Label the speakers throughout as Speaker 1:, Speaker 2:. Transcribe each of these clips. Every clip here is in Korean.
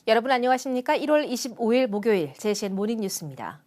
Speaker 1: 여러분 안녕하십니까? 1월 25일 목요일 JCN 모닝뉴스입니다.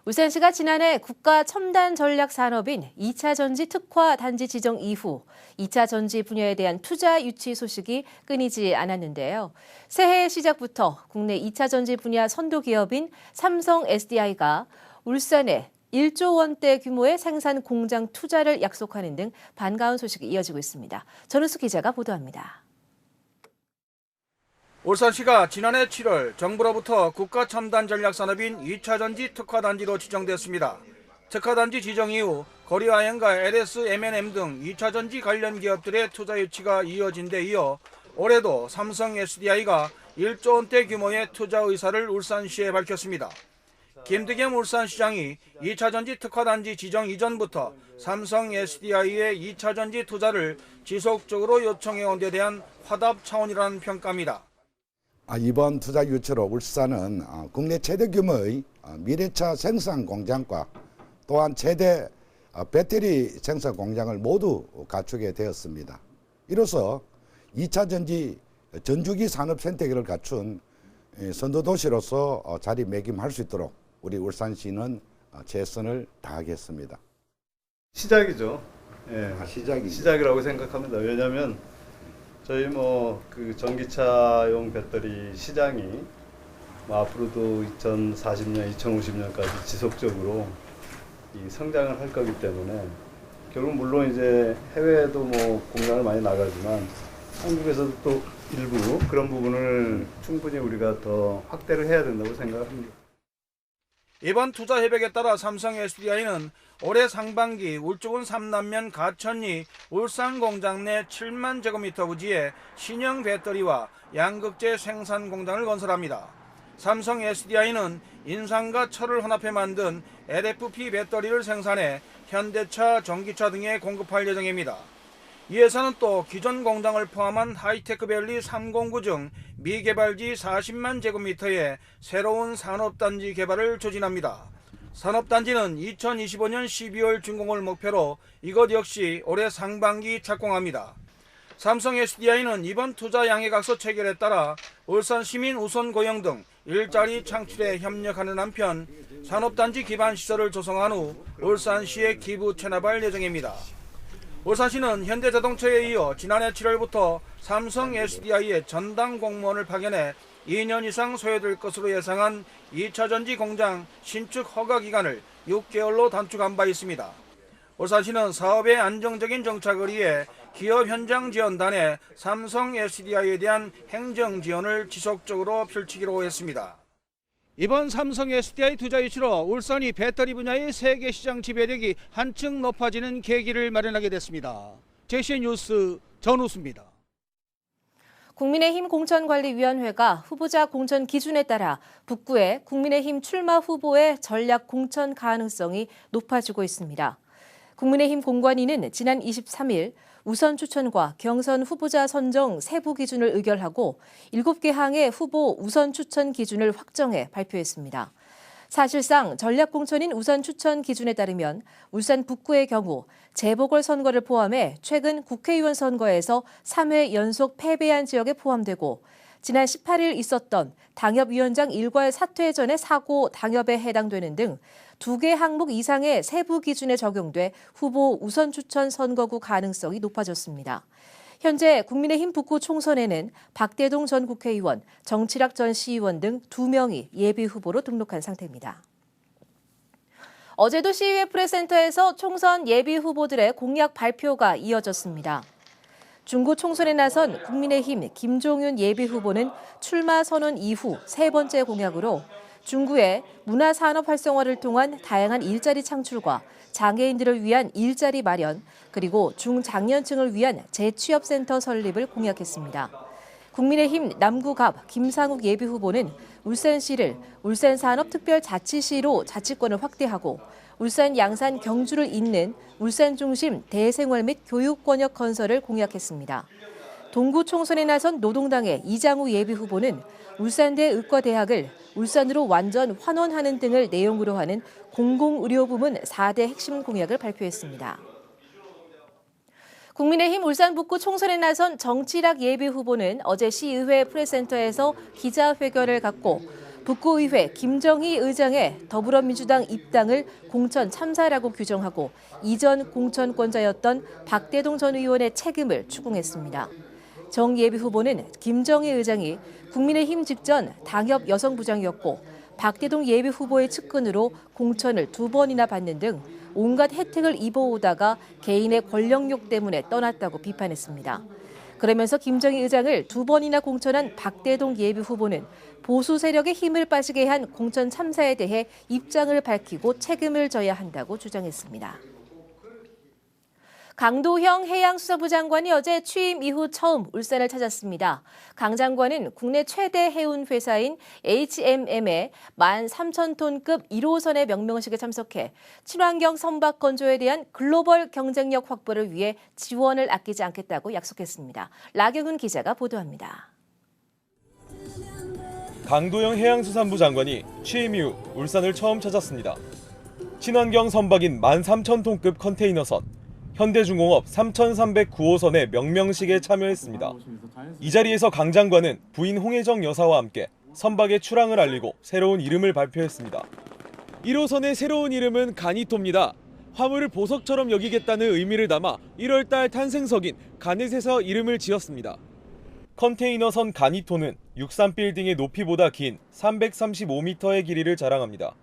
Speaker 1: 울산시가 지난해 국가 첨단 전략 산업인 2차 전지 특화 단지 지정 이후 2차 전지 분야에 대한 투자 유치 소식이 끊이지 않았는데요. 새해 시작부터 국내 2차 전지 분야 선도 기업인 삼성 SDI가 울산에 1조 원대 규모의 생산 공장 투자를 약속하는 등 반가운 소식이 이어지고 있습니다. 전우수 기자가 보도합니다.
Speaker 2: 울산시가 지난해 7월 정부로부터 국가첨단전략산업인 2차전지 특화단지로 지정됐습니다. 특화단지 지정 이후 거리와행과 LS, M&M 등 2차전지 관련 기업들의 투자 유치가 이어진 데 이어 올해도 삼성 SDI가 1조 원대 규모의 투자 의사를 울산시에 밝혔습니다. 김득겸 울산시장이 2차전지 특화단지 지정 이전부터 삼성 SDI의 2차전지 투자를 지속적으로 요청해온 데 대한 화답 차원이라는 평가입니다.
Speaker 3: 이번 투자 유치로 울산은 국내 최대 규모의 미래차 생산 공장과 또한 최대 배터리 생산 공장을 모두 갖추게 되었습니다. 이로써 2차 전지 전주기 산업 생태계를 갖춘 선도도시로서 자리매김할 수 있도록 우리 울산시는 최선을 다하겠습니다.
Speaker 4: 시작이죠. 예,
Speaker 3: 시작입니다.
Speaker 4: 시작이라고 생각합니다. 왜냐하면 저희 그 전기차용 배터리 시장이 앞으로도 2040년, 2050년까지 지속적으로 이 성장을 할 거기 때문에 결국 물론 이제 해외에도 공장을 많이 나가지만 한국에서도 또 일부 그런 부분을 충분히 우리가 더 확대를 해야 된다고 생각합니다.
Speaker 2: 이번 투자 협약에 따라 삼성 SDI는 올해 상반기 울주군 삼남면 가천리 울산 공장 내 7만 제곱미터 부지에 신형 배터리와 양극재 생산 공장을 건설합니다. 삼성 SDI는 인산과 철을 혼합해 만든 LFP 배터리를 생산해 현대차, 전기차 등에 공급할 예정입니다. 이 회사는 또 기존 공장을 포함한 하이테크밸리 309 중 미개발지 40만 제곱미터의 새로운 산업단지 개발을 추진합니다. 산업단지는 2025년 12월 준공을 목표로 이것 역시 올해 상반기 착공합니다. 삼성 SDI는 이번 투자 양해각서 체결에 따라 울산 시민 우선 고용 등 일자리 창출에 협력하는 한편 산업단지 기반 시설을 조성한 후 울산시에 기부 체납할 예정입니다. 울산시는 현대자동차에 이어 지난해 7월부터 삼성 SDI의 전담 공무원을 파견해 2년 이상 소요될 것으로 예상한 2차전지 공장 신축 허가 기간을 6개월로 단축한 바 있습니다. 울산시는 사업의 안정적인 정착을 위해 기업 현장 지원단에 삼성 SDI에 대한 행정 지원을 지속적으로 펼치기로 했습니다. 이번 삼성 SDI 투자 유치로 울산이 배터리 분야의 세계 시장 지배력이 한층 높아지는 계기를 마련하게 됐습니다. JCN 뉴스 전우수입니다.
Speaker 1: 국민의힘 공천관리위원회가 후보자 공천 기준에 따라 북구의 국민의힘 출마 후보의 전략 공천 가능성이 높아지고 있습니다. 국민의힘 공관위는 지난 23일 우선 추천과 경선 후보자 선정 세부 기준을 의결하고 7개 항의 후보 우선 추천 기준을 확정해 발표했습니다. 사실상 전략 공천인 우선 추천 기준에 따르면 울산 북구의 경우 재보궐선거를 포함해 최근 국회의원 선거에서 3회 연속 패배한 지역에 포함되고 지난 18일 있었던 당협위원장 일괄 사퇴 전의 사고 당협에 해당되는 등 2개 항목 이상의 세부 기준에 적용돼 후보 우선 추천 선거구 가능성이 높아졌습니다. 현재 국민의힘 북구 총선에는 박대동 전 국회의원, 정치락 전 시의원 등 2명이 예비 후보로 등록한 상태입니다. 어제도 시의회 프레센터에서 총선 예비 후보들의 공약 발표가 이어졌습니다. 중구 총선에 나선 국민의힘 김종윤 예비 후보는 출마 선언 이후 세 번째 공약으로 중구의 문화산업 활성화를 통한 다양한 일자리 창출과 장애인들을 위한 일자리 마련, 그리고 중장년층을 위한 재취업센터 설립을 공약했습니다. 국민의힘 남구갑 김상욱 예비 후보는 울산시를 울산산업특별자치시로 자치권을 확대하고 울산 양산 경주를 잇는 울산 중심 대생활 및 교육 권역 건설을 공약했습니다. 동구 총선에 나선 노동당의 이장우 예비 후보는 울산대 의과대학을 울산으로 완전 환원하는 등을 내용으로 하는 공공의료 부문 4대 핵심 공약을 발표했습니다. 국민의힘 울산 북구 총선에 나선 정치락 예비후보는 어제 시의회 프레센터에서 기자회견을 갖고 북구의회 김정희 의장의 더불어민주당 입당을 공천 참사라고 규정하고 이전 공천권자였던 박대동 전 의원의 책임을 추궁했습니다. 정 예비후보는 김정희 의장이 국민의힘 직전 당협 여성부장이었고 박대동 예비후보의 측근으로 공천을 2번이나 받는 등 온갖 혜택을 입어오다가 개인의 권력욕 때문에 떠났다고 비판했습니다. 그러면서 김정희 의장을 2번이나 공천한 박대동 예비후보는 보수 세력의 힘을 빠지게 한 공천 참사에 대해 입장을 밝히고 책임을 져야 한다고 주장했습니다. 강도형 해양수산부 장관이 어제 취임 이후 처음 울산을 찾았습니다. 강 장관은 국내 최대 해운 회사인 HMM의 13,000톤급 1호선의 명명식에 참석해 친환경 선박 건조에 대한 글로벌 경쟁력 확보를 위해 지원을 아끼지 않겠다고 약속했습니다. 라경훈 기자가 보도합니다.
Speaker 5: 강도영 해양수산부 장관이 취임 이후 울산을 처음 찾았습니다. 친환경 선박인 13,000톤급 컨테이너선 현대중공업 3,309호선의 명명식에 참여했습니다. 이 자리에서 강 장관은 부인 홍혜정 여사와 함께 선박의 출항을 알리고 새로운 이름을 발표했습니다. 1호선의 새로운 이름은 가니토입니다. 화물을 보석처럼 여기겠다는 의미를 담아 1월 달 탄생석인 가넷에서 이름을 지었습니다. 컨테이너선 가니토는 63빌딩의 높이보다 긴 335m의 길이를 자랑합니다.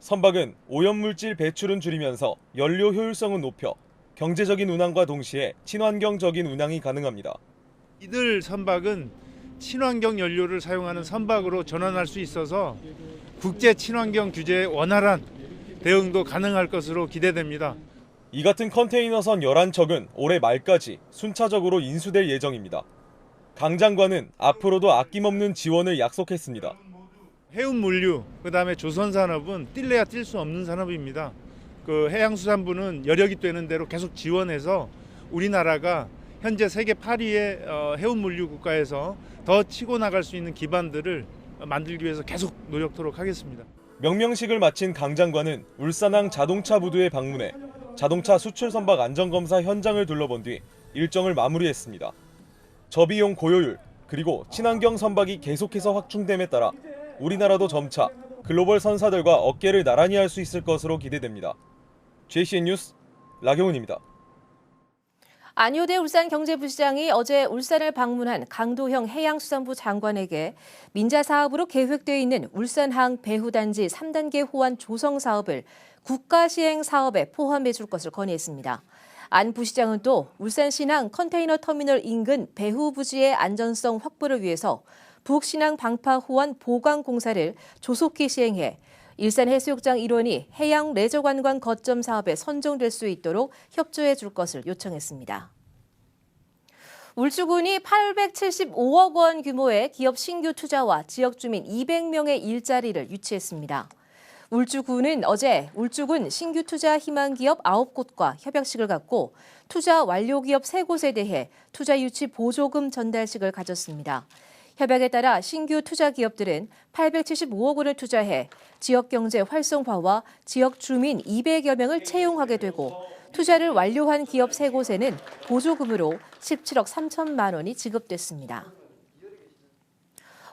Speaker 5: 선박은 오염물질 배출은 줄이면서 연료 효율성은 높여 경제적인 운항과 동시에 친환경적인 운항이 가능합니다.
Speaker 6: 이들 선박은 친환경 연료를 사용하는 선박으로 전환할 수 있어서 국제 친환경 규제에 원활한 대응도 가능할 것으로 기대됩니다.
Speaker 5: 이 같은 컨테이너선 11척은 올해 말까지 순차적으로 인수될 예정입니다. 강 장관은 앞으로도 아낌없는 지원을 약속했습니다.
Speaker 6: 해운 물류, 그다음에 조선산업은 뛸래야 뛸 수 없는 산업입니다. 그 해양수산부는 여력이 되는 대로 계속 지원해서 우리나라가 현재 세계 8위의 해운 물류 국가에서 더 치고 나갈 수 있는 기반들을 만들기 위해서 계속 노력토록 하겠습니다.
Speaker 5: 명명식을 마친 강 장관은 울산항 자동차 부두에 방문해 자동차 수출 선박 안전검사 현장을 둘러본 뒤 일정을 마무리했습니다. 저비용 고효율 그리고 친환경 선박이 계속해서 확충됨에 따라 우리나라도 점차 글로벌 선사들과 어깨를 나란히 할 수 있을 것으로 기대됩니다. JCN 뉴스 라경훈입니다.
Speaker 1: 안효대 울산경제부시장이 어제 울산을 방문한 강도형 해양수산부 장관에게 민자 사업으로 계획되어 있는 울산항 배후단지 3단계 호환 조성 사업을 국가 시행 사업에 포함해 줄 것을 건의했습니다. 안 부시장은 또 울산신항 컨테이너 터미널 인근 배후 부지의 안전성 확보를 위해서 북신항 방파 호환 보강 공사를 조속히 시행해 일산해수욕장 일원이 해양 레저관광 거점 사업에 선정될 수 있도록 협조해 줄 것을 요청했습니다. 울주군이 875억 원 규모의 기업 신규 투자와 지역 주민 200명의 일자리를 유치했습니다. 울주군은 어제 울주군 신규 투자 희망 기업 9곳과 협약식을 갖고 투자 완료 기업 3곳에 대해 투자 유치 보조금 전달식을 가졌습니다. 협약에 따라 신규 투자 기업들은 875억 원을 투자해 지역 경제 활성화와 지역 주민 200여 명을 채용하게 되고 투자를 완료한 기업 3곳에는 보조금으로 17억 3천만 원이 지급됐습니다.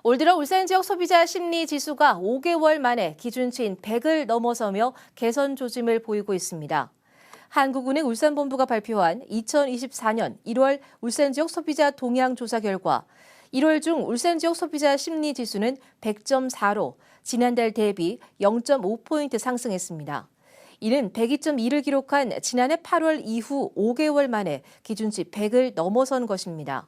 Speaker 1: 올 들어 울산 지역 소비자 심리 지수가 5개월 만에 기준치인 100을 넘어서며 개선 조짐을 보이고 있습니다. 한국은행 울산본부가 발표한 2024년 1월 울산 지역 소비자 동향 조사 결과 1월 중 울산 지역 소비자 심리 지수는 100.4로 지난달 대비 0.5포인트 상승했습니다. 이는 102.2를 기록한 지난해 8월 이후 5개월 만에 기준치 100을 넘어선 것입니다.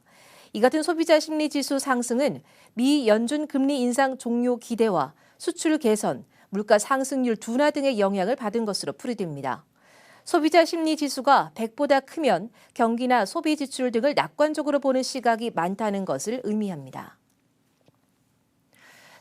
Speaker 1: 이 같은 소비자 심리 지수 상승은 미 연준 금리 인상 종료 기대와 수출 개선, 물가 상승률 둔화 등의 영향을 받은 것으로 풀이됩니다. 소비자 심리 지수가 100보다 크면 경기나 소비 지출 등을 낙관적으로 보는 시각이 많다는 것을 의미합니다.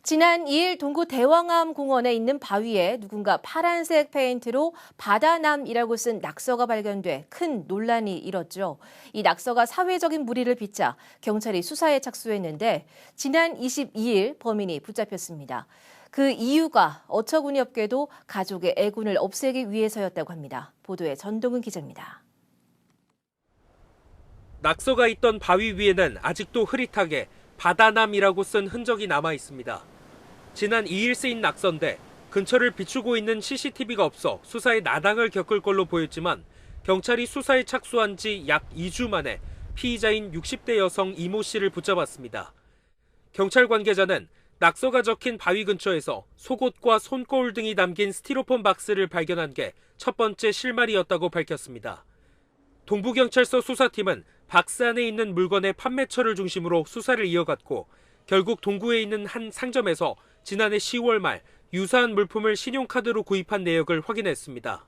Speaker 1: 지난 2일 동구 대왕암 공원에 있는 바위에 누군가 파란색 페인트로 바다남이라고 쓴 낙서가 발견돼 큰 논란이 일었죠. 이 낙서가 사회적인 물의를 빚자 경찰이 수사에 착수했는데 지난 22일 범인이 붙잡혔습니다. 그 이유가 어처구니없게도 가족의 애군을 없애기 위해서였다고 합니다. 보도에 전동은 기자입니다.
Speaker 7: 낙서가 있던 바위 위에는 아직도 흐릿하게 바다남이라고 쓴 흔적이 남아 있습니다. 지난 2일 쓰인 낙서인데 근처를 비추고 있는 CCTV가 없어 수사에 나당을 겪을 걸로 보였지만 경찰이 수사에 착수한 지 약 2주 만에 피의자인 60대 여성 이모 씨를 붙잡았습니다. 경찰 관계자는 낙서가 적힌 바위 근처에서 속옷과 손거울 등이 담긴 스티로폼 박스를 발견한 게 첫 번째 실마리였다고 밝혔습니다. 동부경찰서 수사팀은 박스 안에 있는 물건의 판매처를 중심으로 수사를 이어갔고 결국 동구에 있는 한 상점에서 지난해 10월 말 유사한 물품을 신용카드로 구입한 내역을 확인했습니다.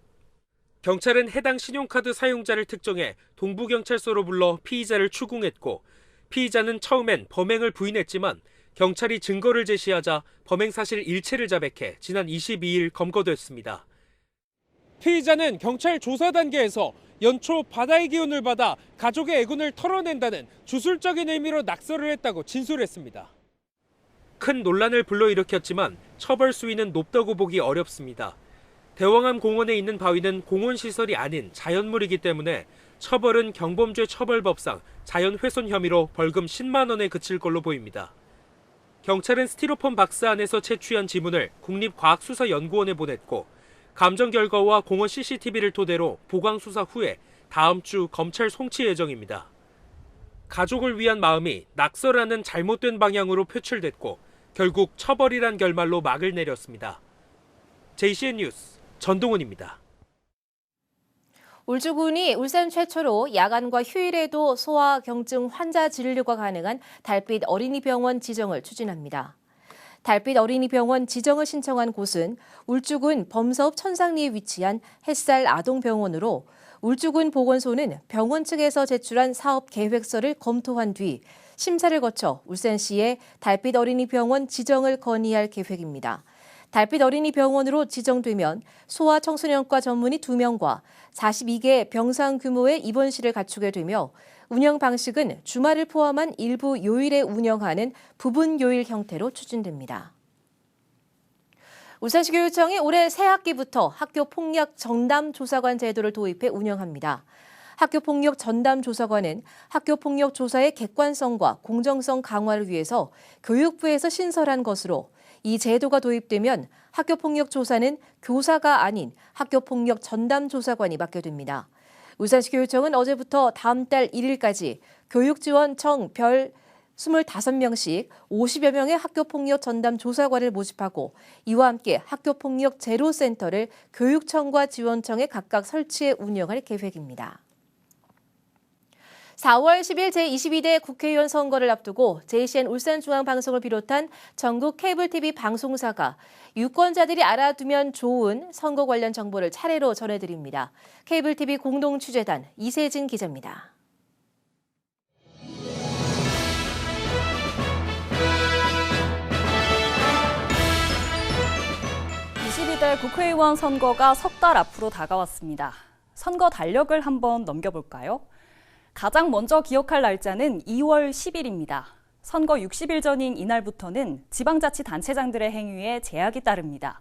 Speaker 7: 경찰은 해당 신용카드 사용자를 특정해 동부경찰서로 불러 피의자를 추궁했고 피의자는 처음엔 범행을 부인했지만 경찰이 증거를 제시하자 범행 사실 일체를 자백해 지난 22일 검거됐습니다. 피의자는 경찰 조사 단계에서 연초 바다의 기운을 받아 가족의 애군을 털어낸다는 주술적인 의미로 낙서를 했다고 진술했습니다. 큰 논란을 불러일으켰지만 처벌 수위는 높다고 보기 어렵습니다. 대왕암 공원에 있는 바위는 공원시설이 아닌 자연물이기 때문에 처벌은 경범죄 처벌법상 자연훼손 혐의로 벌금 10만 원에 그칠 걸로 보입니다. 경찰은 스티로폼 박스 안에서 채취한 지문을 국립과학수사연구원에 보냈고 감정 결과와 공원 CCTV를 토대로 보강 수사 후에 다음 주 검찰 송치 예정입니다. 가족을 위한 마음이 낙서라는 잘못된 방향으로 표출됐고 결국 처벌이란 결말로 막을 내렸습니다. JCN 뉴스 전동훈입니다.
Speaker 1: 울주군이 울산 최초로 야간과 휴일에도 소아경증 환자 진료가 가능한 달빛 어린이병원 지정을 추진합니다. 달빛 어린이병원 지정을 신청한 곳은 울주군 범서읍 천상리에 위치한 햇살 아동병원으로 울주군 보건소는 병원 측에서 제출한 사업 계획서를 검토한 뒤 심사를 거쳐 울산시에 달빛 어린이병원 지정을 건의할 계획입니다. 달빛 어린이병원으로 지정되면 소아청소년과 전문의 2명과 42개 병상 규모의 입원실을 갖추게 되며 운영 방식은 주말을 포함한 일부 요일에 운영하는 부분 요일 형태로 추진됩니다. 울산시 교육청이 올해 새 학기부터 학교폭력 전담조사관 제도를 도입해 운영합니다. 학교폭력 전담조사관은 학교폭력 조사의 객관성과 공정성 강화를 위해서 교육부에서 신설한 것으로 이 제도가 도입되면 학교폭력 조사는 교사가 아닌 학교폭력 전담조사관이 맡게 됩니다. 울산시 교육청은 어제부터 다음 달 1일까지 교육지원청 별 25명씩 50여 명의 학교폭력 전담 조사관을 모집하고 이와 함께 학교폭력 제로센터를 교육청과 지원청에 각각 설치해 운영할 계획입니다. 4월 10일 제22대 국회의원 선거를 앞두고 JCN 울산중앙방송을 비롯한 전국 케이블TV 방송사가 유권자들이 알아두면 좋은 선거 관련 정보를 차례로 전해드립니다. 케이블TV 공동취재단 이세진 기자입니다.
Speaker 8: 22대 국회의원 선거가 석 달 앞으로 다가왔습니다. 선거 달력을 한번 넘겨볼까요? 가장 먼저 기억할 날짜는 2월 10일입니다. 선거 60일 전인 이날부터는 지방자치단체장들의 행위에 제약이 따릅니다.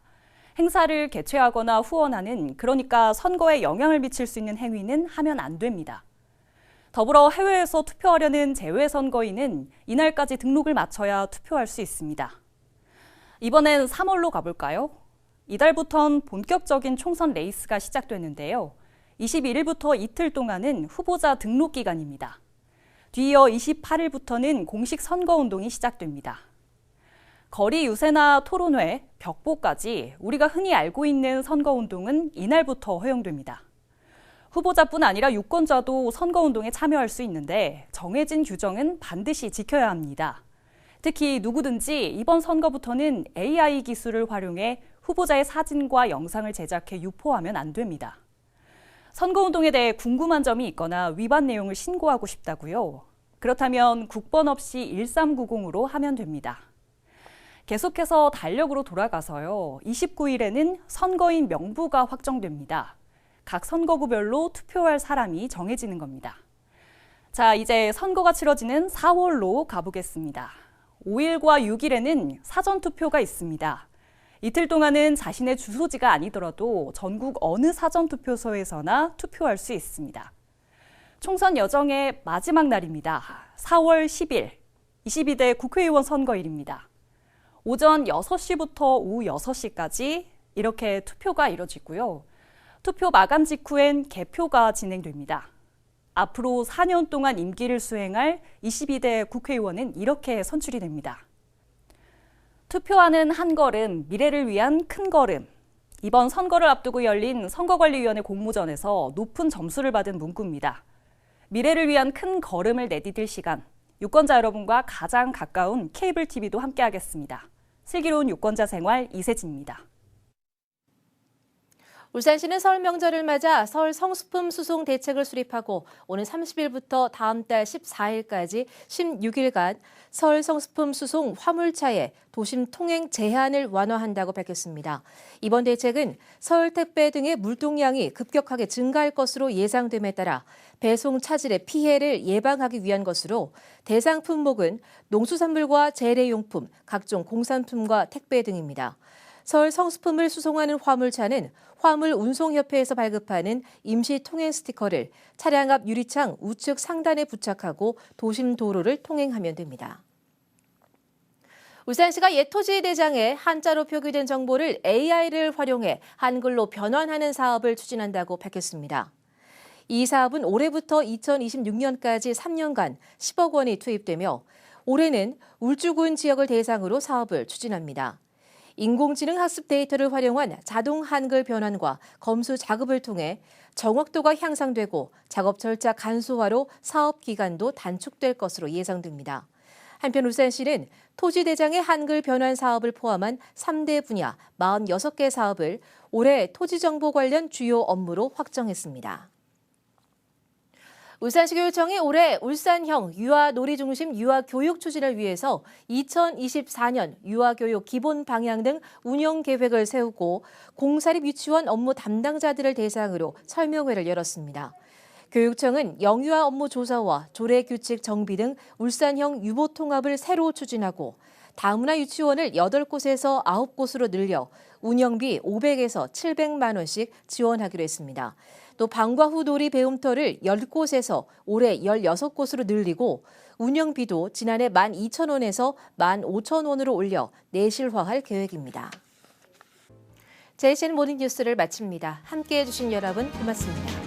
Speaker 8: 행사를 개최하거나 후원하는, 그러니까 선거에 영향을 미칠 수 있는 행위는 하면 안 됩니다. 더불어 해외에서 투표하려는 재외선거인은 이날까지 등록을 마쳐야 투표할 수 있습니다. 이번엔 3월로 가볼까요? 이달부턴 본격적인 총선 레이스가 시작되는데요. 21일부터 이틀 동안은 후보자 등록 기간입니다. 뒤이어 28일부터는 공식 선거운동이 시작됩니다. 거리 유세나 토론회, 벽보까지 우리가 흔히 알고 있는 선거운동은 이날부터 허용됩니다. 후보자뿐 아니라 유권자도 선거운동에 참여할 수 있는데 정해진 규정은 반드시 지켜야 합니다. 특히 누구든지 이번 선거부터는 AI 기술을 활용해 후보자의 사진과 영상을 제작해 유포하면 안 됩니다. 선거운동에 대해 궁금한 점이 있거나 위반 내용을 신고하고 싶다고요? 그렇다면 국번 없이 1390으로 하면 됩니다. 계속해서 달력으로 돌아가서요. 29일에는 선거인 명부가 확정됩니다. 각 선거구별로 투표할 사람이 정해지는 겁니다. 자, 이제 선거가 치러지는 4월로 가보겠습니다. 5일과 6일에는 사전투표가 있습니다. 이틀 동안은 자신의 주소지가 아니더라도 전국 어느 사전투표소에서나 투표할 수 있습니다. 총선 여정의 마지막 날입니다. 4월 10일, 22대 국회의원 선거일입니다. 오전 6시부터 오후 6시까지 이렇게 투표가 이뤄지고요. 투표 마감 직후엔 개표가 진행됩니다. 앞으로 4년 동안 임기를 수행할 22대 국회의원은 이렇게 선출이 됩니다. 투표하는 한 걸음, 미래를 위한 큰 걸음. 이번 선거를 앞두고 열린 선거관리위원회 공모전에서 높은 점수를 받은 문구입니다. 미래를 위한 큰 걸음을 내디딜 시간. 유권자 여러분과 가장 가까운 케이블 TV도 함께하겠습니다. 슬기로운 유권자 생활 이세진입니다.
Speaker 1: 울산시는 설 명절을 맞아 설 성수품 수송 대책을 수립하고 오는 30일부터 다음 달 14일까지 16일간 설 성수품 수송 화물차의 도심 통행 제한을 완화한다고 밝혔습니다. 이번 대책은 설 택배 등의 물동량이 급격하게 증가할 것으로 예상됨에 따라 배송 차질의 피해를 예방하기 위한 것으로 대상 품목은 농수산물과 재래용품, 각종 공산품과 택배 등입니다. 설 성수품을 수송하는 화물차는 화물운송협회에서 발급하는 임시 통행 스티커를 차량 앞 유리창 우측 상단에 부착하고 도심 도로를 통행하면 됩니다. 울산시가 옛토지 대장에 한자로 표기된 정보를 AI를 활용해 한글로 변환하는 사업을 추진한다고 밝혔습니다. 이 사업은 올해부터 2026년까지 3년간 10억 원이 투입되며 올해는 울주군 지역을 대상으로 사업을 추진합니다. 인공지능 학습 데이터를 활용한 자동 한글 변환과 검수 작업을 통해 정확도가 향상되고 작업 절차 간소화로 사업 기간도 단축될 것으로 예상됩니다. 한편 울산시는 토지대장의 한글 변환 사업을 포함한 3대 분야 46개 사업을 올해 토지정보 관련 주요 업무로 확정했습니다. 울산시 교육청이 올해 울산형 유아놀이중심 유아교육 추진을 위해서 2024년 유아교육 기본 방향 등 운영 계획을 세우고 공사립 유치원 업무 담당자들을 대상으로 설명회를 열었습니다. 교육청은 영유아 업무 조사와 조례 규칙 정비 등 울산형 유보 통합을 새로 추진하고 다문화 유치원을 8곳에서 9곳으로 늘려 운영비 500에서 700만 원씩 지원하기로 했습니다. 또 방과 후 놀이 배움터를 10곳에서 올해 16곳으로 늘리고 운영비도 지난해 12,000원에서 15,000원으로 올려 내실화할 계획입니다. JCN 모닝 뉴스를 마칩니다. 함께해 주신 여러분 고맙습니다.